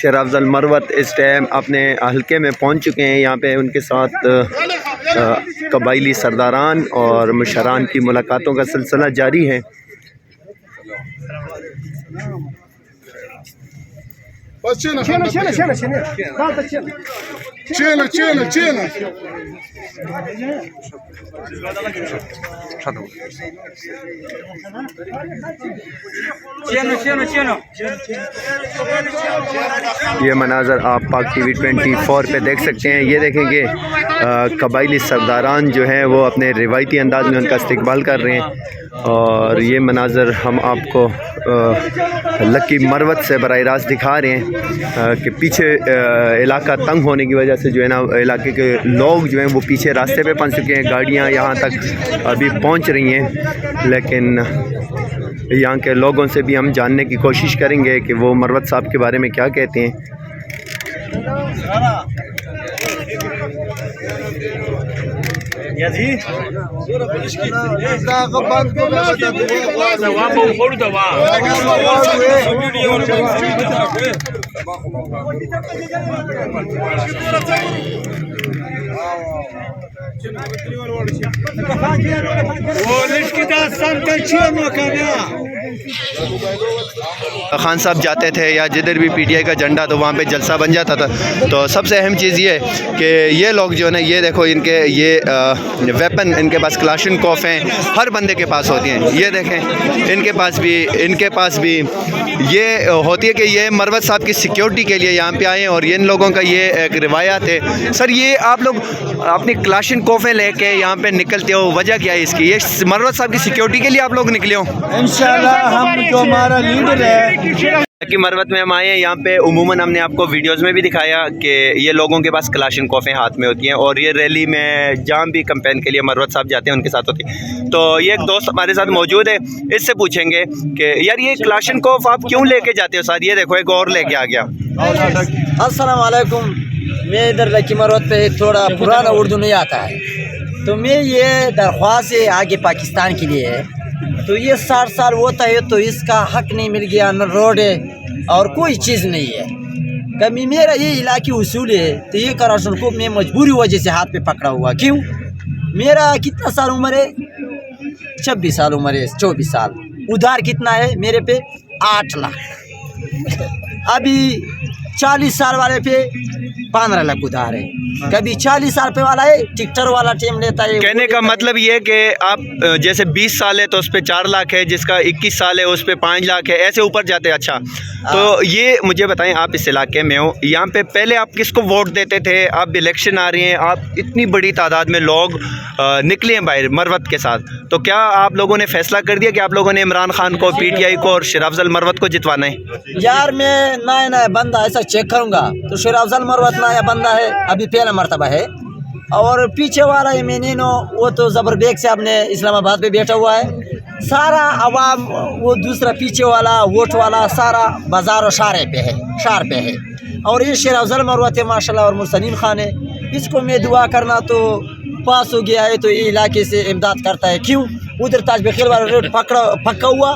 شیر افضل مروت اس ٹائم اپنے حلقے میں پہنچ چکے ہیں. یہاں پہ ان کے ساتھ قبائلی سرداران اور مشران کی ملاقاتوں کا سلسلہ جاری ہے. یہ مناظر آپ پاک ٹی وی 24 پہ دیکھ سکتے ہیں. یہ دیکھیں کہ قبائلی سرداران جو ہیں وہ اپنے روایتی انداز میں ان کا استقبال کر رہے ہیں. اور یہ مناظر ہم آپ کو لکی مروت سے براہ راست دکھا رہے ہیں کہ پیچھے علاقہ تنگ ہونے کی وجہ سے جو ہے نا علاقے کے لوگ جو ہیں وہ پیچھے راستے پہ پھنس چکے ہیں. گاڑیاں یہاں تک ابھی پہنچ رہی ہیں, لیکن یہاں کے لوگوں سے بھی ہم جاننے کی کوشش کریں گے کہ وہ مروت صاحب کے بارے میں کیا کہتے ہیں. خان صاحب جاتے تھے یا جدھر بھی پی ٹی آئی کا جھنڈا تو وہاں پہ جلسہ بن جاتا تھا. تو سب سے اہم چیز یہ ہے کہ یہ لوگ جو ہے نا یہ دیکھو ان کے یہ ویپن ان کے پاس کلاشن کوف ہیں, ہر بندے کے پاس ہوتی ہیں. یہ دیکھیں ان کے پاس بھی یہ ہوتی ہے کہ یہ مروت صاحب کی سیکیورٹی کے لیے یہاں پہ آئے ہیں. اور ان لوگوں کا یہ ایک روایات ہے. سر یہ آپ لوگ اپنی کلاشن کوفیں لے کے یہاں پہ نکلتے ہو, وجہ کیا ہے اس کی؟ یہ مروت صاحب کی سیکیورٹی کے لیے آپ لوگ نکلے ہو؟ انشاءاللہ ہم جو ہمارا لیڈر ہے کہ مروت میں ہم آئے ہیں. یہاں پہ عموماً ہم نے آپ کو ویڈیوز میں بھی دکھایا کہ یہ لوگوں کے پاس کلاشن کوفیں ہاتھ میں ہوتی ہیں اور یہ ریلی میں جہاں بھی کمپین کے لیے مروت صاحب جاتے ہیں ان کے ساتھ ہوتی ہے. تو یہ ایک دوست ہمارے ساتھ موجود ہے, اس سے پوچھیں گے کہ یار یہ کلاشن کوف آپ کیوں لے کے جاتے ہو ساتھ؟ یہ دیکھو ایک اور لے کے آ گیا. السلام علیکم. میں ادھر لکی مروت پہ تھوڑا پرانا اردو نہیں آتا ہے, تو میں یہ درخواست ہے آگے پاکستان کے لیے ہے. تو یہ 60 سال ہوتا ہے تو اس کا حق نہیں مل گیا, نہ روڈ ہے اور کوئی چیز نہیں ہے. کبھی میرا یہ علاقی اصول ہے تو یہ کراشن کو میں مجبوری وجہ سے ہاتھ پہ پکڑا ہوا. کیوں؟ میرا کتنا سال عمر ہے؟ 26 سال عمر ہے, 24 سال. ادھار کتنا ہے میرے پہ؟ 8 لاکھ. ابھی 40 سال والے پہ 15 لاکھ ادھار ہے. کبھی 40 سال پہ والا ہے ٹکٹر والا ٹیم لیتا ہے. کہنے کا مطلب یہ کہ آپ جیسے 20 سال ہے تو اس پہ 4 لاکھ ہے, جس کا 21 سال ہے اس پہ 5 لاکھ ہے, ایسے اوپر جاتے ہیں. اچھا تو یہ مجھے بتائیں, آپ اس علاقے میں ہو, یہاں پہ پہلے آپ کس کو ووٹ دیتے تھے؟ اب الیکشن آ رہی ہیں, آپ اتنی بڑی تعداد میں لوگ نکلے ہیں باہر مروت کے ساتھ, تو کیا آپ لوگوں نے فیصلہ کر دیا کہ آپ لوگوں نے عمران خان کو, پی ٹی آئی کو اور شیر افضل مروت کو جتوانا ہے؟ یار میں نیا بندہ ایسا چیک کروں گا تو شیر افضل مروت نیا بندہ ہے, ابھی پہلا مرتبہ ہے. اور پیچھے والا ہے مینینو, وہ تو زبر بیگ سے آپ نے اسلام آباد پہ بیٹھا ہوا ہے. سارا عوام وہ دوسرا پیچھے والا ووٹ والا سارا بازار و شار پہ ہے. اور یہ شیر افضل مروت ہے ماشاءاللہ, اور مرسلین خان ہے. اس کو میں دعا کرنا تو پاس ہو گیا ہے تو یہ علاقے سے امداد کرتا ہے. کیوں؟ ادھر تاج بخیر والا روڈ پکا ہوا,